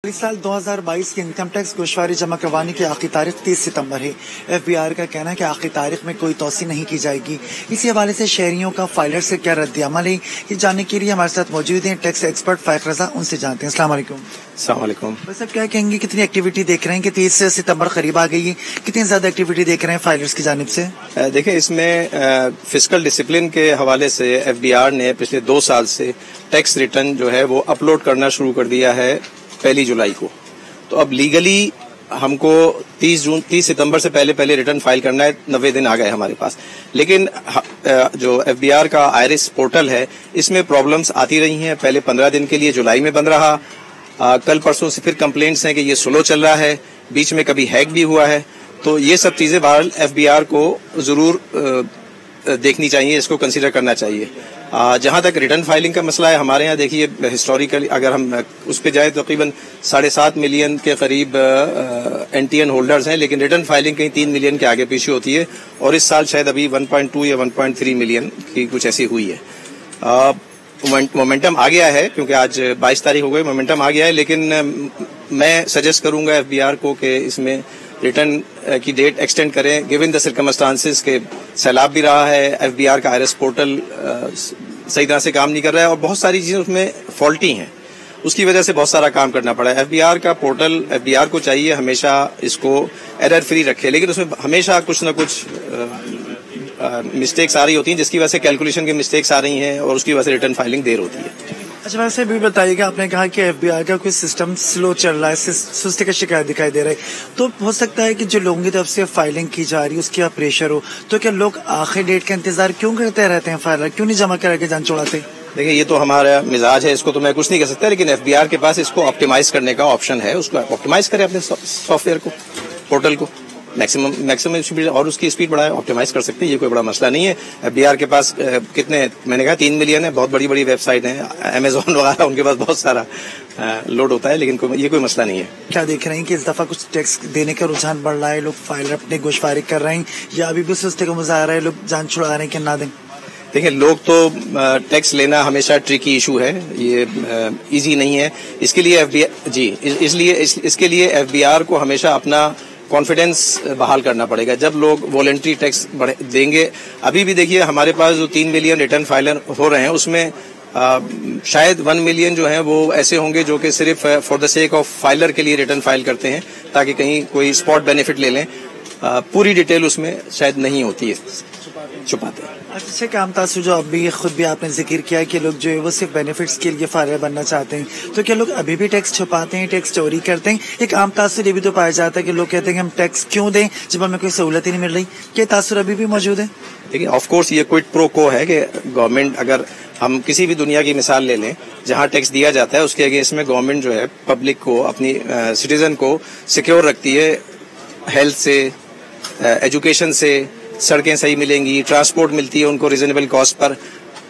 इस साल 2022 की इनकम टैक्स गोशवारी जमा करवाने की आखिरी तारीख 30 सितंबर है। FBI का कहना है कि आखिरी तारीख में कोई तोसी नहीं की जाएगी। इसी हवाले से शहरियों का फाइलर से क्या रद्द-ए-अमल है, ये जानने के लिए हमारे साथ मौजूद हैं टैक्स एक्सपर्ट फाइक रजा, उनसे जानते हैं। अस्सलाम वालेकुम। अस्सलाम वालेकुम। बस अब क्या कहेंगे, कितनी एक्टिविटी देख रहे हैं कि 30 सितंबर करीब आ गई है, कितनी ज्यादा एक्टिविटी देख रहे हैं फाइलर्स की जानिब से? देखिए, इसमें फिस्कल डिसिप्लिन के हवाले से FBR ने पिछले 2 साल से टैक्स रिटर्न जो है वो अपलोड करना शुरू कर दिया है 1 जुलाई को। तो अब लीगली हमको 30 सितंबर से पहले रिटर्न फाइल करना है। 90 दिन आ गए हमारे पास, लेकिन जो FBR का आयरिस पोर्टल है इसमें प्रॉब्लम्स आती रही हैं। पहले 15 दिन के लिए जुलाई में बंद रहा, कल परसों से फिर कंप्लेंट्स हैं कि ये स्लो चल रहा है, बीच में कभी हैक भी हुआ है। तो ये सब चीजें बहरहाल FBR को जरूर देखनी चाहिए, इसको कंसीडर करना चाहिए। जहां तक रिटर्न फाइलिंग का मसला है, हमारे यहाँ देखिए हिस्टोरिकली अगर हम उस पे जाए तो तकरीबन 7.5 मिलियन के करीब NTN होल्डर्स हैं, लेकिन रिटर्न फाइलिंग कहीं 3 मिलियन के आगे पीछे होती है, और इस साल शायद अभी 1.2 या 1.3 मिलियन की कुछ ऐसी हुई है। मोमेंटम आ गया है क्योंकि आज 22 तारीख हो गई, मोमेंटम आ गया है, लेकिन मैं सजेस्ट करूंगा FBR को कि इसमें रिटर्न की डेट एक्सटेंड करें गिवन द सर्कमस्टांसेस के सैलाब भी रहा है, FBR का आयरिस पोर्टल सही तरह से काम नहीं कर रहा है और बहुत सारी चीजें उसमें फॉल्टी हैं, उसकी वजह से बहुत सारा काम करना पड़ा है। FBR का पोर्टल, FBR को चाहिए हमेशा इसको एरर फ्री रखे, लेकिन उसमें हमेशा कुछ न कुछ मिस्टेक्स आ रही होती हैं, जिसकी वजह से कैलकुलेशन की मिस्टेक्स आ रही हैं और उसकी वजह से रिटर्न फाइलिंग देर होती है। अच्छा, वैसे भी बताइएगा, आपने कहा कि FBR का कोई सिस्टम स्लो चल रहा है, सुस्ती का शिकायत दिखाई दे रहा है, तो हो सकता है कि जो लोगों की तरफ से फाइलिंग की जा रही है उसकी प्रेशर हो, तो क्या लोग आखिरी डेट का इंतजार क्यों करते रहते हैं? फाइलर क्यों नहीं जमा करा के जान छुड़ाते? देखिए, ये तो हमारा मिजाज है, इसको तो मैं कुछ नहीं कह सकता, लेकिन FBR के पास इसको ऑप्टिमाइज करने का ऑप्शन है, उसको ऑप्टिमाइज करे अपने सॉफ्टवेयर को, पोर्टल को, मैक्सिमम स्पीड और उसकी स्पीड बढ़ाए, ऑप्टिमाइज कर सकते हैं, ये कोई बड़ा मसला नहीं है। FBR के पास कितने, मैंने कहा 3 मिलियन है, बहुत बड़ी वेबसाइट है, Amazon वगैरह, उनके पास बहुत सारा लोड होता है, लेकिन ये कोई मसला नहीं है। क्या देख रहे हैं कि इस दफा कुछ टैक्स देने का रुझान बढ़ रहा है, लोग फाइलर अपने गोशवारी कर रहे हैं, या अभी भी सुस्ती का मुजाहरा है, लोग जान छुड़ा रहे हैं कि ना दें? देखिए, लोग तो टैक्स लेना हमेशा ट्रिकी इशू है, ये इजी नहीं है। इसके लिए FBR को हमेशा अपना कॉन्फिडेंस बहाल करना पड़ेगा। जब लोग वॉलंटरी टैक्स देंगे, अभी भी देखिए हमारे पास जो 3 मिलियन रिटर्न फाइलर हो रहे हैं उसमें शायद 1 मिलियन जो है वो ऐसे होंगे जो कि सिर्फ for the sake of filer के लिए रिटर्न फाइल करते हैं ताकि कहीं कोई स्पॉट बेनिफिट ले लें। पूरी डिटेल उसमें शायद नहीं होती है, छुपाते हैं। अच्छे काम तासु जो अभी खुद भी आपने जिक्र किया कि लोग जो है वो सिर्फ बेनिफिट्स के लिए फाइलर बनना चाहते हैं, तो क्या लोग अभी भी टैक्स छुपाते हैं, टैक्स चोरी करते हैं? एक आम तासुर ये भी तो पाया जाता है कि लोग कहते हैं कि हम टैक्स क्यों दें जब हमें कोई सहूलत ही नहीं मिल रही। क्या तासुर अभी भी मौजूद है? देखिए, ऑफ कोर्स ये क्विड प्रो को है कि गवर्नमेंट, अगर हम किसी भी दुनिया की मिसाल ले लें जहां टैक्स दिया जाता है उसके अगेंस्ट में गवर्नमेंट जो है पब्लिक को, अपनी सिटीजन को सिक्योर रखती है, हेल्थ से, एजुकेशन से, सड़कें सही मिलेंगी, ट्रांसपोर्ट मिलती है उनको रिजनेबल कॉस्ट पर।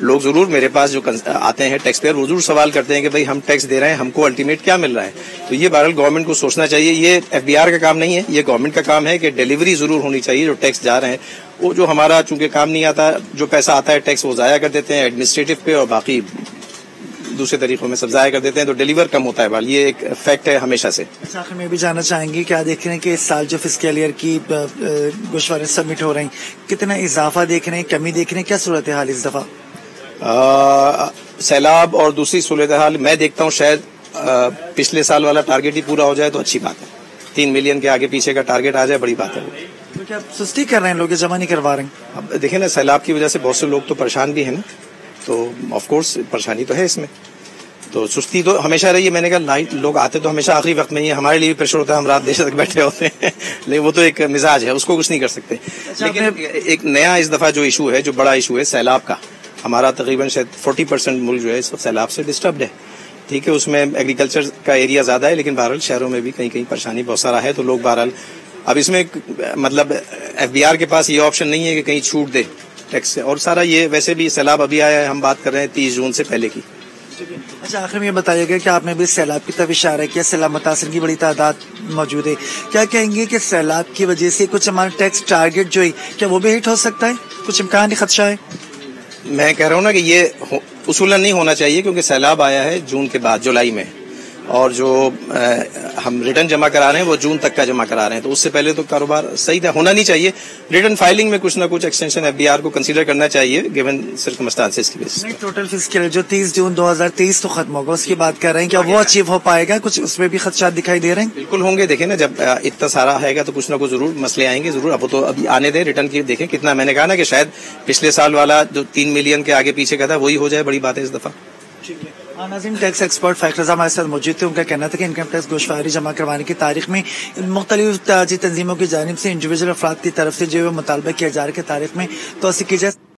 लोग जरूर मेरे पास जो आते हैं टैक्स पेयर, वो जरूर सवाल करते हैं कि भाई हम टैक्स दे रहे हैं, हमको अल्टीमेट क्या मिल रहा है? तो ये बहरहाल गवर्नमेंट को सोचना चाहिए। ये FBR का काम नहीं है, ये गवर्नमेंट का काम है कि डिलीवरी जरूर होनी चाहिए। जो टैक्स जा रहे हैं वो जो हमारा चूंकि काम नहीं आता, जो पैसा आता है टैक्स वो जाया कर देते हैं एडमिनिस्ट्रेटिव पे और बाकी दूसरे तरीकों में सब जाया कर देते हैं, तो डिलीवर कम होता है। ये एक फैक्ट है हमेशा से। अच्छा, आखिर में भी जानना चाहेंगे, क्या देख रहे हैं कि इस साल जो फिस्कल ईयर की गोशवारी सबमिट हो रही हैं, कितना इजाफा देख रहे हैं, कमी देख रहे हैं, क्या सूरत हाल इस दफा? सैलाब और दूसरी सूरत हाल मैं देखता हूँ शायद पिछले साल वाला टारगेट ही पूरा हो जाए तो अच्छी बात है। 3 मिलियन के आगे पीछे का टारगेट आ जाए, बड़ी बात है। तो क्या सुस्ती कर रहे हैं लोग, जमा नहीं करवा रहे हैं? अब देखें ना, सैलाब की वजह से बहुत से लोग तो परेशान भी हैं ना, तो ऑफ कोर्स परेशानी तो है इसमें, तो सुस्ती तो हमेशा रही है। मैंने कहा लाइट लोग आते तो हमेशा आखिरी वक्त में ही, हमारे लिए भी प्रेशर होता है, हम रात देर तक बैठे होते हैं लेकिन वो तो एक मिजाज है, उसको कुछ नहीं कर सकते। लेकिन एक नया इस दफा जो इशू है, जो बड़ा इशू है सैलाब का, हमारा तकरीबन शायद 40% मुल्क जो है सैलाब से डिस्टर्ब्ड है। ठीक है, उसमें एग्रीकल्चर का एरिया ज्यादा है, लेकिन बहरहाल शहरों में भी कहीं कहीं परेशानी बहुत सारा है, तो लोग बहरहाल अब इसमें मतलब FBR के पास ये ऑप्शन नहीं है कि कहीं छूट दे टैक्स से, और सारा ये वैसे भी सैलाब अभी आया है, हम बात कर रहे हैं 30 जून से पहले की। अच्छा, आखिर में ये बताइएगा कि आपने भी सैलाब की तरफ इशारा किया, सैलाब मुतासिर की बड़ी तादाद मौजूद है, क्या कहेंगे कि सैलाब की वजह से कुछ हमारा टैक्स टारगेट जो है क्या वो भी हिट हो सकता है? कुछ इम्कान खदशा है? मैं कह रहा हूँ ना कि ये उसूलन नहीं होना चाहिए, क्योंकि सैलाब आया है जून के बाद, जुलाई में। اور جو ہم ریٹرن جمع کرا رہے ہیں وہ جون تک کا جمع کرا رہے ہیں، تو اس سے پہلے تو کاروبار صحیح تھا، ہونا نہیں چاہیے. ریٹرن فائلنگ میں کچھ نہ کچھ ایکسٹینشن ایف بی آر کو کنسیڈر کرنا چاہیے گیون سرکمسٹانسز کی بیسس. ٹوٹل فسکل جو 30 جون 2023 تو ختم ہوگا، اس کی بات کر رہے ہیں، کیا وہ اچیو ہو پائے گا؟ کچھ اس میں بھی خدشات دکھائی دے رہے ہیں. بالکل ہوں گے. دیکھیں نا، جب اتنا سارا آئے گا تو کچھ نہ کچھ ضرور مسئلے آئیں گے ضرور. اب تو ابھی آنے دیں ریٹرن کی. دیکھیں کتنا، میں نے کہا نا کہ شاید پچھلے سال والا جو 3 ملین کے آگے پیچھے کا تھا وہی ہو جائے، بڑی بات ہے اس دفعہ. ناظرین، ٹیکس ایکسپرٹ فائق رضا ہمارے ساتھ موجود تھے. ان کا کہنا تھا کہ انکم ٹیکس گوشواری جمع کروانے کی تاریخ میں مختلف تنظیموں کی جانب سے انڈیویجول افراد کی طرف سے جو مطالبہ کیا جا رہا ہے کہ تاریخ میں توسیع کی جائے.